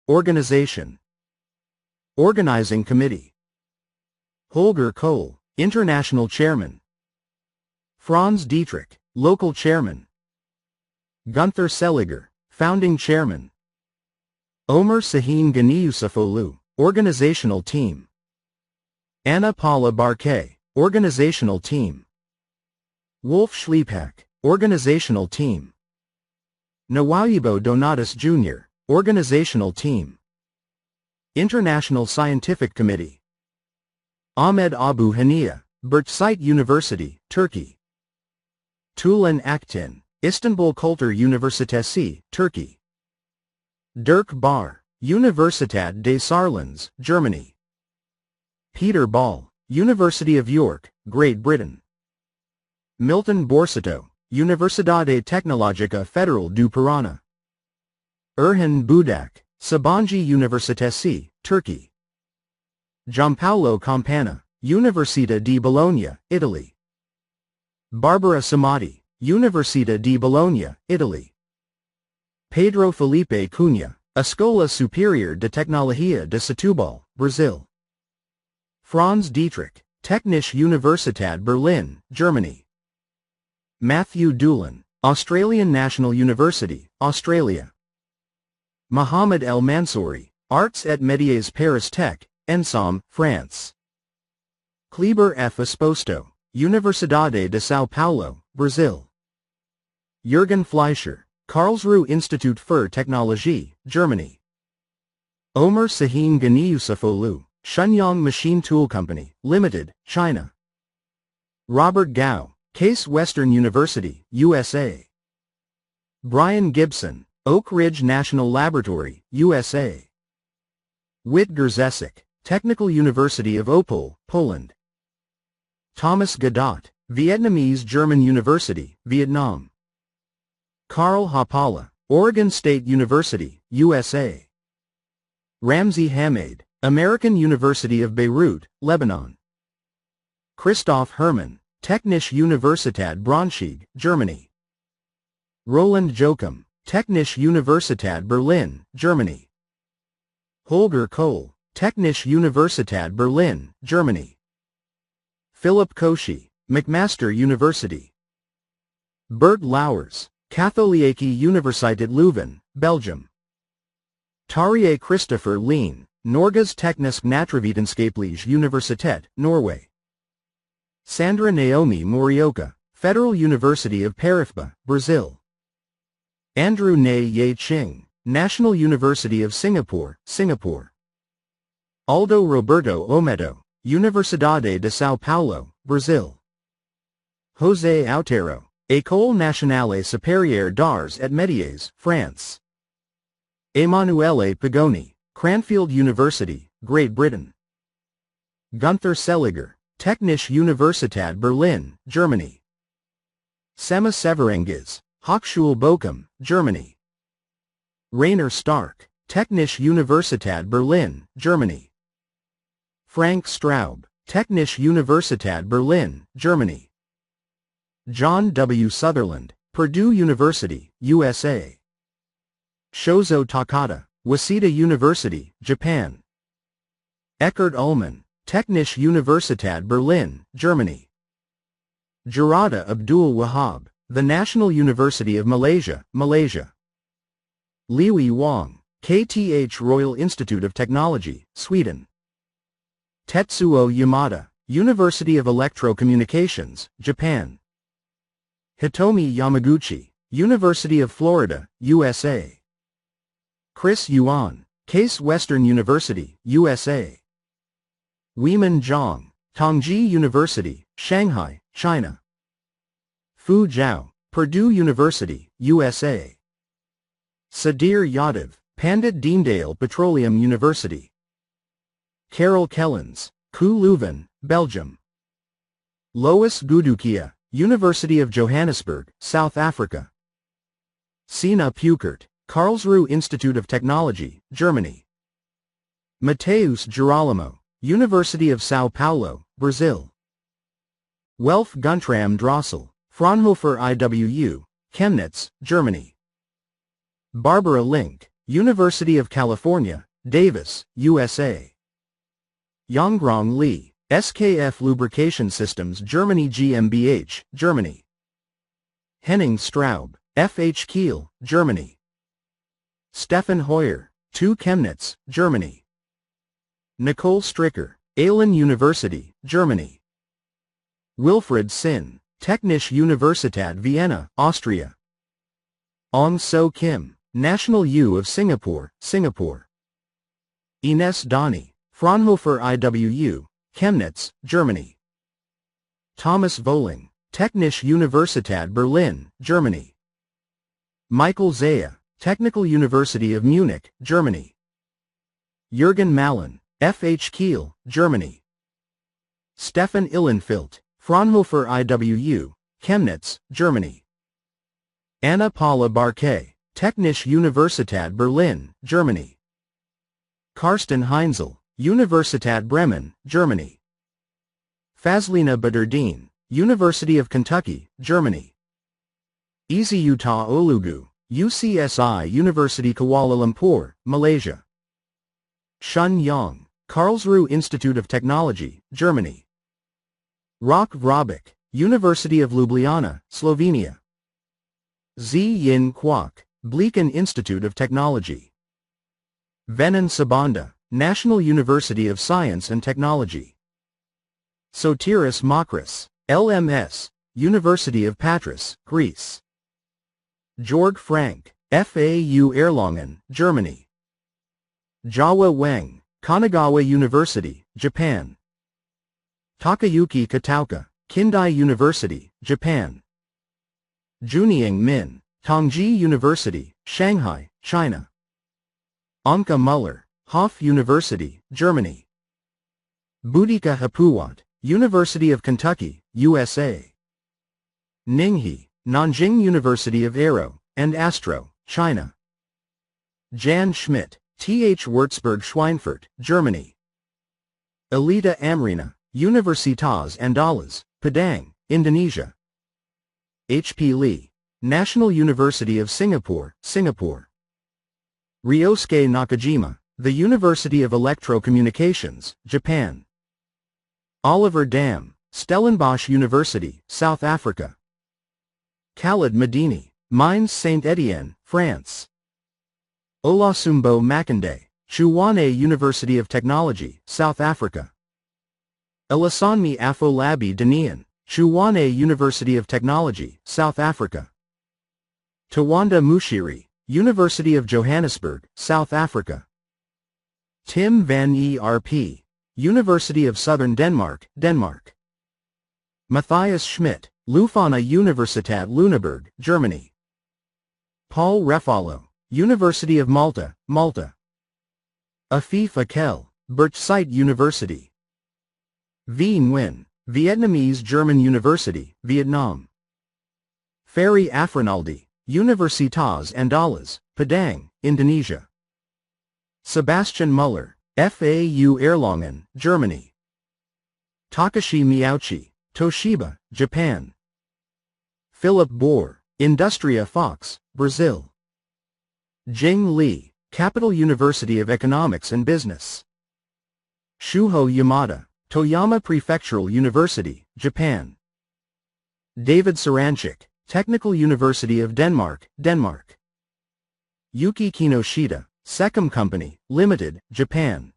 Organization. Organizing Committee. Holger Kohl, International Chairman. Franz Dietrich, Local Chairman. Gunther Seliger, Founding Chairman. Omer Sahin Ganiyusufolu, Organizational Team. Anna Paula Barquet, Organizational Team. Wolf Schliephak, Organizational Team. Nawayibo Donatus Jr., Organizational Team. International Scientific Committee. Ahmed Abu Haniya, Birchsite University, Turkey. Tulan Aktin, Istanbul Kültür Üniversitesi, Turkey. Dirk Bar, Universität des Saarlands, Germany. Peter Ball, University of York, Great Britain. Milton Borsato, Universidade Tecnológica Federal do Parana. Erhan Budak, Sabancı Üniversitesi, Turkey. Giampaolo Campana, Università di Bologna, Italy. Barbara Samadi, Università di Bologna, Italy. Pedro Felipe Cunha, Escola Superior de Tecnologia de Setúbal, Brazil. Franz Dietrich, Technische Universität Berlin, Germany. Matthew Doolan, Australian National University, Australia. Mohamed El Mansouri, Arts et Métiers Paris Tech, Ensemble, France. Kleber F. Esposto, Universidade de São Paulo, Brazil. Jürgen Fleischer, Karlsruhe Institut für Technologie, Germany. Omer Sahin Ganiyusufolu, Shenyang Machine Tool Company, Limited, China. Robert Gao, Case Western University, USA. Brian Gibson, Oak Ridge National Laboratory, USA. Witger Zesek, Technical University of Opole, Poland. Thomas Gadot, Vietnamese-German University, Vietnam. Karl Hapala, Oregon State University, USA. Ramzi Hamed, American University of Beirut, Lebanon. Christoph Hermann, Technische Universität Braunschweig, Germany. Roland Joachim, Technische Universität Berlin, Germany. Holger Kohl, Technische Universität Berlin, Germany. Philip Cauchy, McMaster University. Bert Lauwers, Katholieke Universiteit Leuven, Belgium. Tarjei Christopher Leen, Norges Teknisk Naturvetenskapelige Universitet, Norway. Sandra Naomi Morioka, Federal University of Parifba, Brazil. Andrew Nay Ye Ching, National University of Singapore, Singapore. Aldo Roberto Ometo, Universidade de São Paulo, Brazil. José Outero, École Nationale Supérieure d'Arts et Métiers, France. Emanuele Pagoni, Cranfield University, Great Britain. Gunther Seliger, Technische Universität Berlin, Germany. Sema Severenges, Hochschule Bochum, Germany. Rainer Stark, Technische Universität Berlin, Germany. Frank Straub, Technische Universität Berlin, Germany. John W. Sutherland, Purdue University, USA. Shozo Takata, Waseda University, Japan. Eckhard Ullmann, Technische Universität Berlin, Germany. Jarada Abdul Wahab, the National University of Malaysia, Malaysia. Liwi Wang, KTH Royal Institute of Technology, Sweden. Tetsuo Yamada, University of Electrocommunications, Japan. Hitomi Yamaguchi, University of Florida, USA. Chris Yuan, Case Western University, USA. Weimin Zhang, Tongji University, Shanghai, China. Fu Zhao, Purdue University, USA. Sadir Yadav, Pandit Deendale Petroleum University. Carol Kellens, KU Leuven, Belgium. Lois Gudukia, University of Johannesburg, South Africa. Sina Pukert, Karlsruhe Institute of Technology, Germany. Mateus Girolamo, University of São Paulo, Brazil. Welf Guntram Drossel, Fraunhofer IWU, Chemnitz, Germany. Barbara Link, University of California, Davis, USA. Yonggrong Li, SKF Lubrication Systems Germany GmbH, Germany. Henning Straub, FH Kiel, Germany. Stefan Hoyer, TU Chemnitz, Germany. Nicole Stricker, Ehlen University, Germany. Wilfried Sin, Technische Universität Vienna, Austria. Ong So Kim, National U of Singapore, Singapore. Ines Dani, Fraunhofer IWU, Chemnitz, Germany. Thomas Voling, Technische Universität Berlin, Germany. Michael Zaya, Technical University of Munich, Germany. Jürgen Malin, FH Kiel, Germany. Stefan Illenfilt, Fraunhofer IWU, Chemnitz, Germany. Anna Paula Barquet, Technische Universität Berlin, Germany. Karsten Heinzel, Universität Bremen, Germany. Fazlina Badruddin, University of Kentucky, Germany. Izzyuta Olugu, UCSI University Kuala Lumpur, Malaysia. Shun Yang, Karlsruhe Institute of Technology, Germany. Rok Vrabic, University of Ljubljana, Slovenia. Yin Kwok, Bleeken Institute of Technology. Venan Sabanda, National University of Science and Technology. Sotiris Makris, LMS, University of Patras, Greece. Georg Frank, FAU Erlangen, Germany. Jawa Wang, Kanagawa University, Japan. Takayuki Kataoka, Kindai University, Japan. Juniang Min, Tongji University, Shanghai, China. Anka Muller, Hof University, Germany. Boudica Hapuwat, University of Kentucky, USA. Ninghe, Nanjing University of Aero and Astro, China. Jan Schmidt, TH Würzburg Schweinfurt, Germany. Elita Amrina, Universitas Andalas, Padang, Indonesia. H.P. Lee, National University of Singapore, Singapore. Ryosuke Nakajima, the University of Electrocommunications, Japan. Oliver Dam, Stellenbosch University, South Africa. Khalid Medini, Mines Saint-Étienne, France. Olasumbo Makinde, Chuwane University of Technology, South Africa. Elasanmi Afolabi Danian, Chuwane University of Technology, South Africa. Tawanda Mushiri, University of Johannesburg, South Africa. Tim van Erp, University of Southern Denmark, Denmark. Matthias Schmidt, Lufana Universität Lüneburg, Germany. Paul Refalo, University of Malta, Malta. Afif Akel, Burchsite University. V Nguyen, Vietnamese German University, Vietnam. Ferry Afrinaldi, Universitas Andalas, Padang, Indonesia. Sebastian Muller, FAU Erlangen, Germany. Takashi Miyauchi, Toshiba, Japan. Philip Bohr, Industria Fox, Brazil. Jing Li, Capital University of Economics and Business. Shuho Yamada, Toyama Prefectural University, Japan. David Saranchik, Technical University of Denmark, Denmark. Yuki Kinoshita, Secom Company, Limited, Japan.